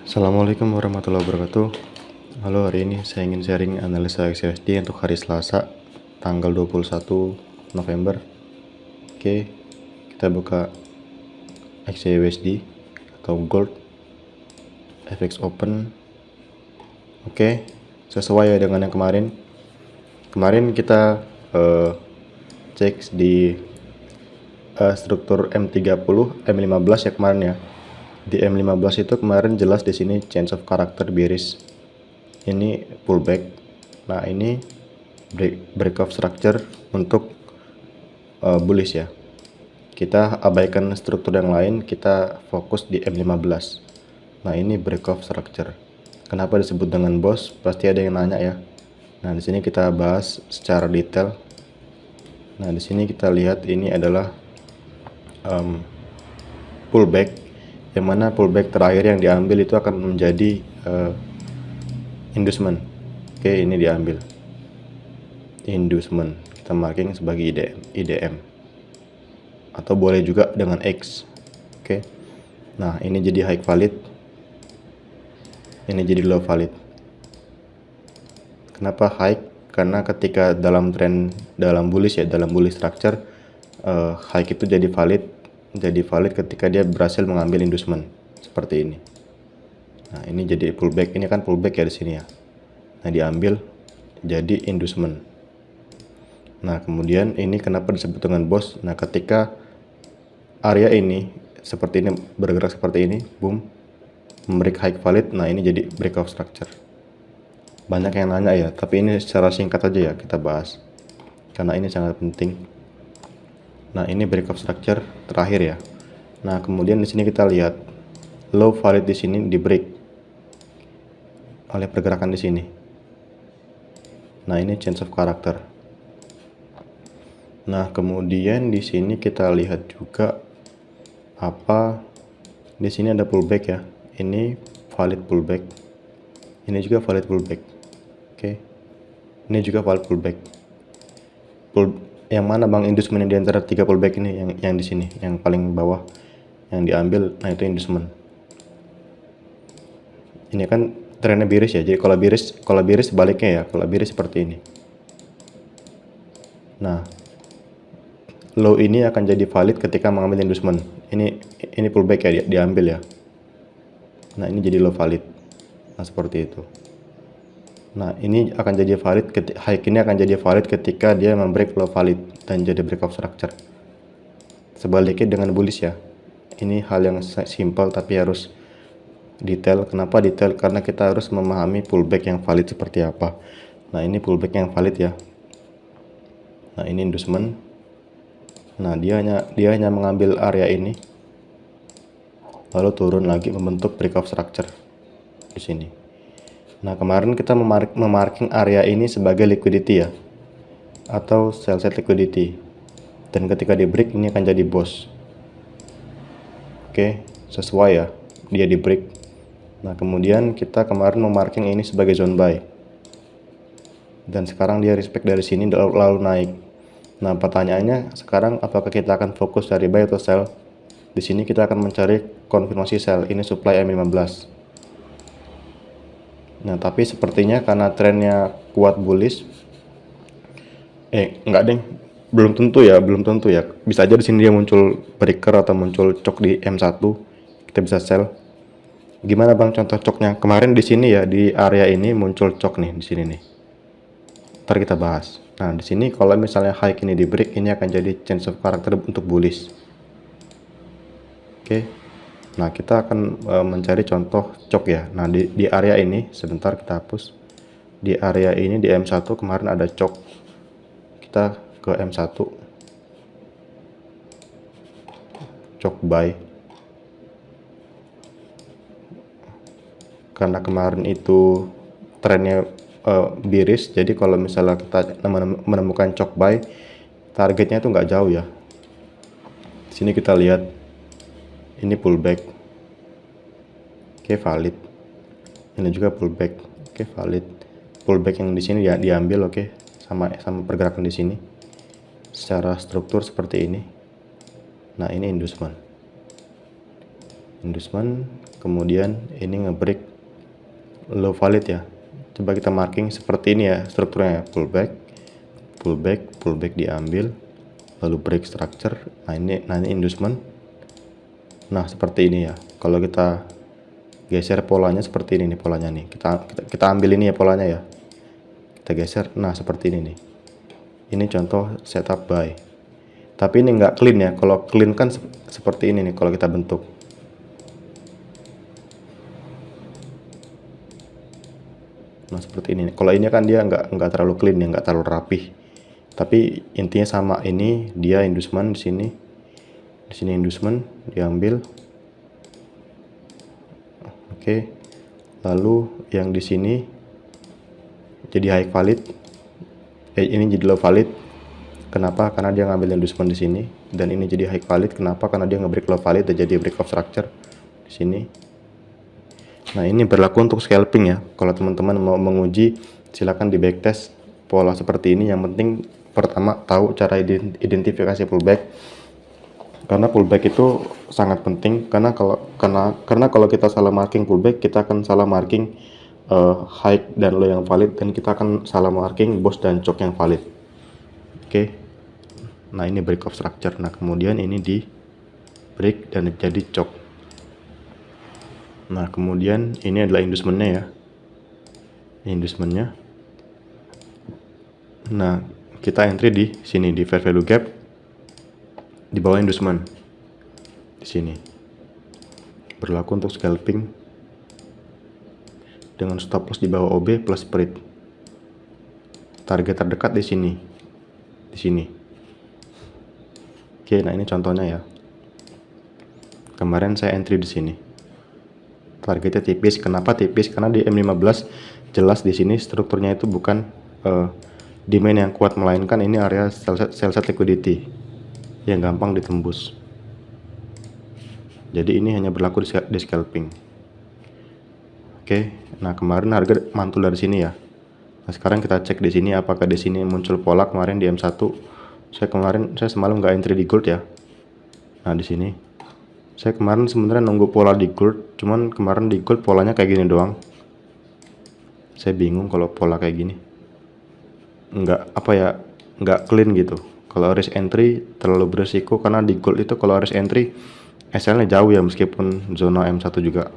Assalamualaikum warahmatullahi wabarakatuh. Halo, hari ini saya ingin sharing analisa XUSD untuk hari Selasa tanggal 21 November. Oke, kita buka XUSD atau Gold FX Open. Oke, sesuai ya dengan yang kemarin. Kemarin kita cek di struktur M30, M15 ya kemarin ya. Di M15 itu kemarin jelas di sini change of character bearish. Ini pullback. Nah, ini break of structure untuk bullish ya. Kita abaikan struktur yang lain, kita fokus di M15. Nah, ini break of structure. Kenapa disebut dengan boss? Pasti ada yang nanya ya. Nah, di sini kita bahas secara detail. Nah, di sini kita lihat ini adalah pullback, yang mana pullback terakhir yang diambil itu akan menjadi inducement. Oke, ini diambil inducement, kita marking sebagai IDM atau boleh juga dengan X. Oke, nah ini jadi high valid, ini jadi low valid. Kenapa high? Karena ketika dalam trend dalam bullish ya, dalam bullish structure, high itu jadi valid ketika dia berhasil mengambil inducement seperti ini. Nah, ini jadi pullback, ini kan pullback ya di sini ya. Nah, diambil jadi inducement. Nah, kemudian ini kenapa disebut dengan boss? Nah, ketika area ini seperti ini, bergerak seperti ini, boom, membreak high valid. Nah, ini jadi breakout structure. Banyak yang nanya ya, tapi ini secara singkat aja ya kita bahas karena ini sangat penting. Nah, ini breakout structure terakhir ya. Nah, kemudian di sini kita lihat low valid di sini di break oleh pergerakan di sini. Nah, ini change of character. Nah, kemudian di sini kita lihat juga di sini ada pullback ya. Ini valid pullback. Ini juga valid pullback. Oke. Ini juga valid pullback. Yang mana Bang inducement di antara 3 pullback ini? Yang di sini, yang paling bawah yang diambil. Nah, itu inducement. Ini kan trennya bearish ya. Jadi kalau bearish sebaliknya ya. Kalau bearish seperti ini. Nah, low ini akan jadi valid ketika mengambil inducement. Ini pullback ya, diambil ya. Nah, ini jadi low valid. Nah, seperti itu. Nah, ini akan jadi valid, high ini akan jadi valid ketika dia membreak low valid dan jadi breakout structure. Sebaliknya dengan bullish ya. Ini hal yang simple tapi harus detail. Kenapa detail? Karena kita harus memahami pullback yang valid seperti apa. Nah, ini pullback yang valid ya. Nah, ini inducement. Nah, dia hanya mengambil area ini lalu turun lagi membentuk breakout structure di sini. Nah, kemarin kita memarking area ini sebagai liquidity ya, atau sell side liquidity. Dan ketika di break ini akan jadi boss. Oke, sesuai ya, dia di break. Nah, kemudian kita kemarin memarking ini sebagai zone buy. Dan sekarang dia respect dari sini lalu naik. Nah, pertanyaannya sekarang apakah kita akan fokus dari buy atau sell? Di sini kita akan mencari konfirmasi sell. Ini supply M15. Nah, tapi sepertinya karena trennya kuat bullish, enggak deng, belum tentu ya. Bisa aja di sini dia muncul breaker atau muncul cok di M1, kita bisa sell. Gimana Bang contoh coknya? Kemarin di sini ya, di area ini muncul cok nih di sini nih. Ntar kita bahas. Nah, di sini kalau misalnya high ini di break, ini akan jadi change of character untuk bullish. Oke. Nah, kita akan mencari contoh cok ya. Nah, di area ini sebentar kita hapus. Di area ini di M1 kemarin ada cok. Kita ke M1. Cok buy. Karena kemarin itu trennya bearish, jadi kalau misalnya kita menemukan cok buy, targetnya itu nggak jauh ya. Di sini kita lihat ini pullback. Oke, valid. Ini juga pullback. Oke, valid. Pullback yang di sini ya diambil, oke. Sama pergerakan di sini. Secara struktur seperti ini. Nah, ini inducement. kemudian ini ngebreak low valid ya. Coba kita marking seperti ini ya strukturnya, pullback, pullback, pullback diambil, lalu break structure. Nah ini inducement. Nah seperti ini ya. Kalau kita geser polanya seperti ini nih polanya nih. Kita ambil ini ya polanya ya. Kita geser. Nah seperti ini nih. Ini contoh setup buy. Tapi ini nggak clean ya. Kalau clean kan seperti ini nih kalau kita bentuk. Nah seperti ini. Kalau ini kan dia nggak terlalu clean ya, nggak terlalu rapih. Tapi intinya sama, ini dia inducement di sini. Di sini inducement diambil. Oke. Lalu yang di sini jadi high valid. Ini jadi low valid. Kenapa? Karena dia ngambil inducement di sini. Dan ini jadi high valid. Kenapa? Karena dia nge-break low valid dan jadi break of structure di sini. Nah ini berlaku untuk scalping ya. Kalau teman-teman mau menguji, silakan di backtest pola seperti ini. Yang penting pertama tahu cara identifikasi pullback, karena pullback itu sangat penting. Karena kalau kita salah marking pullback, kita akan salah marking high dan low yang valid, dan kita akan salah marking boss dan choke yang valid. Oke. Nah ini break of structure. Nah kemudian ini di break dan jadi choke. Nah kemudian ini adalah inducementnya ya, inducementnya. Nah kita entry di sini di fair value gap di bawah inducement di sini. Berlaku untuk scalping dengan stop loss di bawah OB plus spread. Target terdekat di sini, di sini. Oke, nah ini contohnya ya. Kemarin saya entry di sini. Targetnya tipis. Kenapa tipis? Karena di M15 jelas di sini strukturnya itu bukan demand yang kuat, melainkan ini area sell side liquidity yang gampang ditembus. Jadi ini hanya berlaku di scalping. Oke, nah kemarin harga mantul dari sini ya. Nah sekarang kita cek di sini apakah di sini muncul pola kemarin di M1. Saya semalam nggak entry di gold ya. Nah di sini saya kemarin sebenarnya nunggu pola di gold, cuman kemarin di gold polanya kayak gini doang. Saya bingung kalau pola kayak gini. Nggak clean gitu. Kalau risk entry terlalu beresiko, karena di gold itu kalau risk entry SL-nya jauh ya, meskipun zona M1 juga.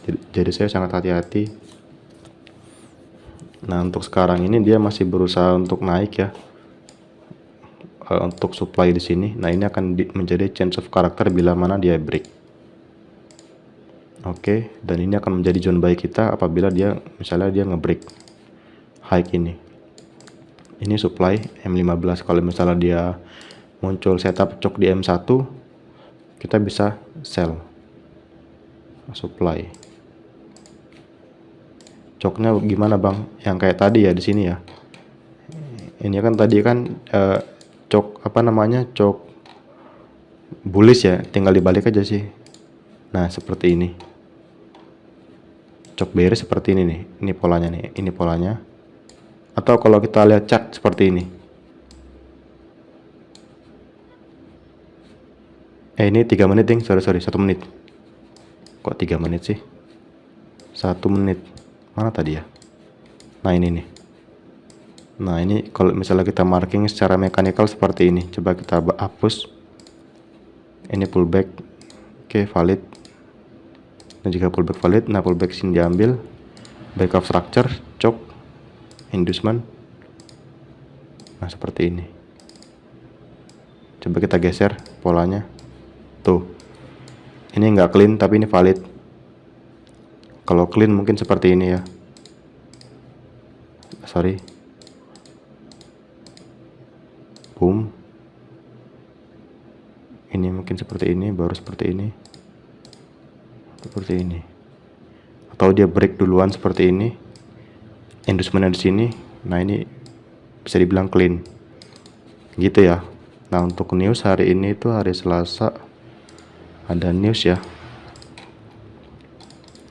Jadi saya sangat hati-hati. Nah untuk sekarang ini dia masih berusaha untuk naik ya. Untuk supply di sini. Nah ini akan menjadi change of character bila mana dia break. Oke, dan ini akan menjadi zone buy kita apabila dia misalnya dia ngebreak high ini. Ini supply M15. Kalau misalnya dia muncul setup choke di M1, kita bisa sell supply. Choke-nya gimana bang? Yang kayak tadi ya di sini ya. Ini kan tadi kan choke choke bullish ya, tinggal dibalik aja sih. Nah seperti ini. Choke bearish seperti ini nih. Ini polanya nih. Ini polanya. Atau kalau kita lihat chart seperti ini. Ini 3 menit ding. Sorry 1 menit. Kok 3 menit sih? 1 menit. Mana tadi ya? Nah ini nih. Nah ini kalau misalnya kita marking secara mekanikal seperti ini. Coba kita hapus. Ini pullback. Oke, valid. Dan jika pullback valid, nah pullback sini diambil. Break of structure, choke, inducement. Nah seperti ini. Coba kita geser polanya. Tuh. Ini nggak clean tapi ini valid. Kalau clean mungkin seperti ini ya. Sorry. Boom. Ini mungkin seperti ini, baru seperti ini. Seperti ini. Atau dia break duluan seperti ini. Inducementnya di sini. Nah, ini bisa dibilang clean. Gitu ya. Nah, untuk news hari ini itu hari Selasa. Ada news ya.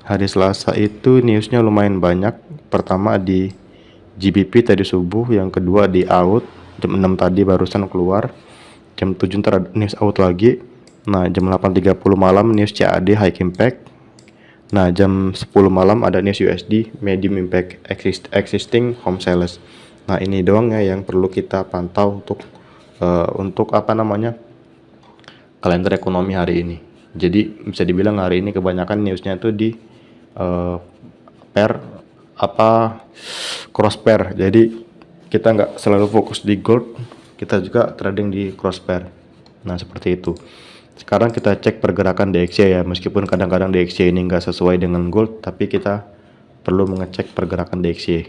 Hari Selasa itu newsnya lumayan banyak. Pertama di GBP tadi subuh, yang kedua di out jam 6 tadi barusan keluar. Jam 7 ntar ada news out lagi. Nah, jam 8.30 malam news CAD high impact. Nah, jam 10 malam ada news USD medium impact existing home sales. Nah, ini doang ya yang perlu kita pantau untuk apa namanya? Kalender ekonomi hari ini. Jadi bisa dibilang hari ini kebanyakan newsnya tuh di pair apa cross pair. Jadi kita nggak selalu fokus di gold, kita juga trading di cross pair. Nah, seperti itu. Sekarang kita cek pergerakan DXY ya, meskipun kadang-kadang DXY ini nggak sesuai dengan gold, tapi kita perlu mengecek pergerakan DXY.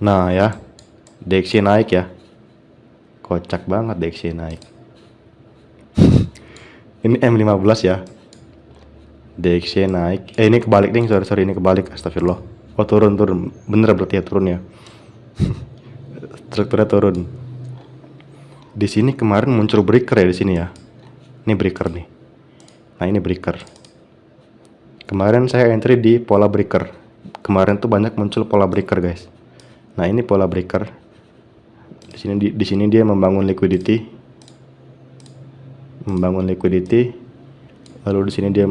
Nah ya, DXY naik ya, kocak banget DXY naik. Ini M15 ya, DXY naik. Ini kebalik nih, sorry ini kebalik, astagfirullah. Oh turun, bener berarti ya turun ya. Strukturnya turun. Di sini kemarin muncul breaker ya di sini ya. Ini breaker nih. Nah ini breaker. Kemarin saya entry di pola breaker. Kemarin tuh banyak muncul pola breaker guys. Nah ini pola breaker. Di sini dia membangun liquidity. Lalu di sini dia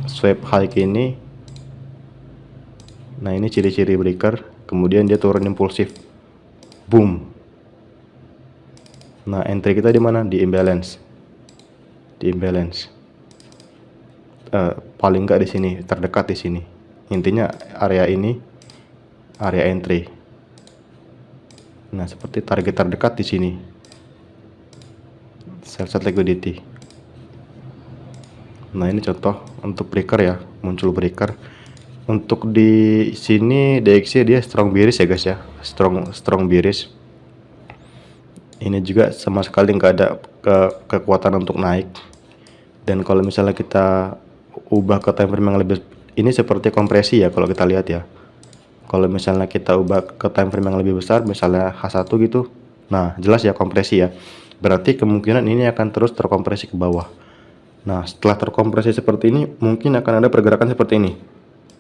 swipe high ke ini. Nah ini ciri-ciri breaker. Kemudian dia turun impulsif. Boom. Nah entry kita di mana? Di imbalance. Paling nggak di sini, terdekat di sini. Intinya area ini area entry. Nah seperti target terdekat di sini. Sell set liquidity. Nah ini contoh untuk breaker ya, muncul breaker. Untuk di sini DXY dia strong bearish ya guys ya, strong bearish. Ini juga sama sekali nggak ada kekuatan untuk naik. Dan kalau misalnya kita ubah ke time frame yang lebih, ini seperti kompresi ya kalau kita lihat ya. Kalau misalnya kita ubah ke time frame yang lebih besar, misalnya H1 gitu, nah jelas ya kompresi ya. Berarti kemungkinan ini akan terus terkompresi ke bawah. Nah setelah terkompresi seperti ini, mungkin akan ada pergerakan seperti ini.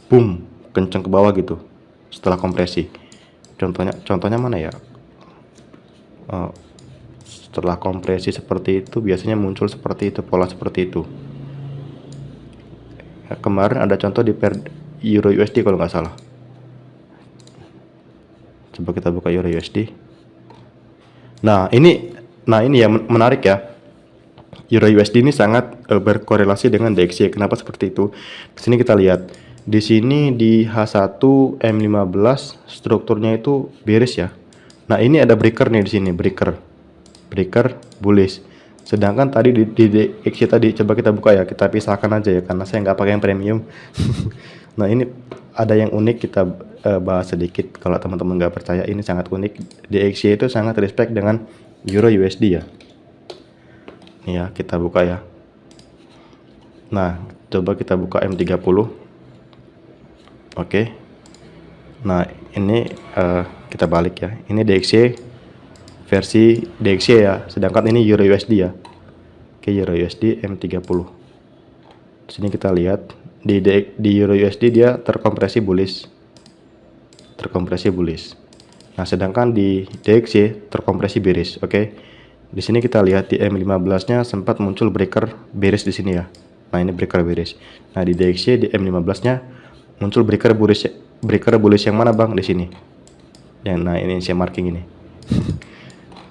Boom, kencang ke bawah gitu setelah kompresi. Contohnya mana ya? Setelah kompresi seperti itu biasanya muncul seperti itu, pola seperti itu. Kemarin ada contoh di pair Euro USD kalau nggak salah. Coba kita buka Euro USD. Nah ini ya menarik ya. Euro USD ini sangat berkorelasi dengan DXY. Kenapa seperti itu? Di sini kita lihat. Di sini di H1 M15 strukturnya itu bearish ya. Nah ini ada breaker nih di sini, breaker bullish. Sedangkan tadi di DXY tadi, coba kita buka ya, kita pisahkan aja ya karena saya nggak pakai yang premium. Nah ini ada yang unik, kita bahas sedikit. Kalau teman-teman nggak percaya, ini sangat unik. DXY itu sangat respect dengan Euro USD ya. Nih ya, kita buka ya. Nah coba kita buka M30. Oke. Nah ini kita balik ya, ini DXY versi DXY ya, sedangkan ini Euro USD ya. Oke, Euro USD M30. Di sini kita lihat di Euro USD dia terkompresi bullish. Nah, sedangkan di DXY terkompresi bearish. Oke. Di sini kita lihat di M15-nya sempat muncul breaker bearish di sini ya. Nah, ini breaker bearish. Nah, di DXY di M15-nya muncul breaker bullish yang mana, Bang? Di sini. Nah, ini saya marking ini.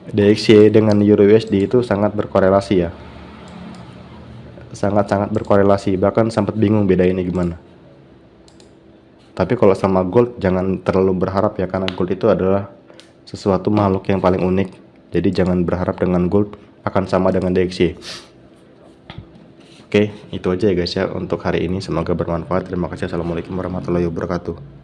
DXY dengan Euro USD itu sangat berkorelasi ya, sangat berkorelasi, bahkan sempat bingung bedainnya gimana. Tapi kalau sama gold jangan terlalu berharap ya, karena gold itu adalah sesuatu makhluk yang paling unik. Jadi jangan berharap dengan gold akan sama dengan DXY. Oke, itu aja ya guys ya untuk hari ini, semoga bermanfaat. Terima kasih. Assalamualaikum warahmatullahi wabarakatuh.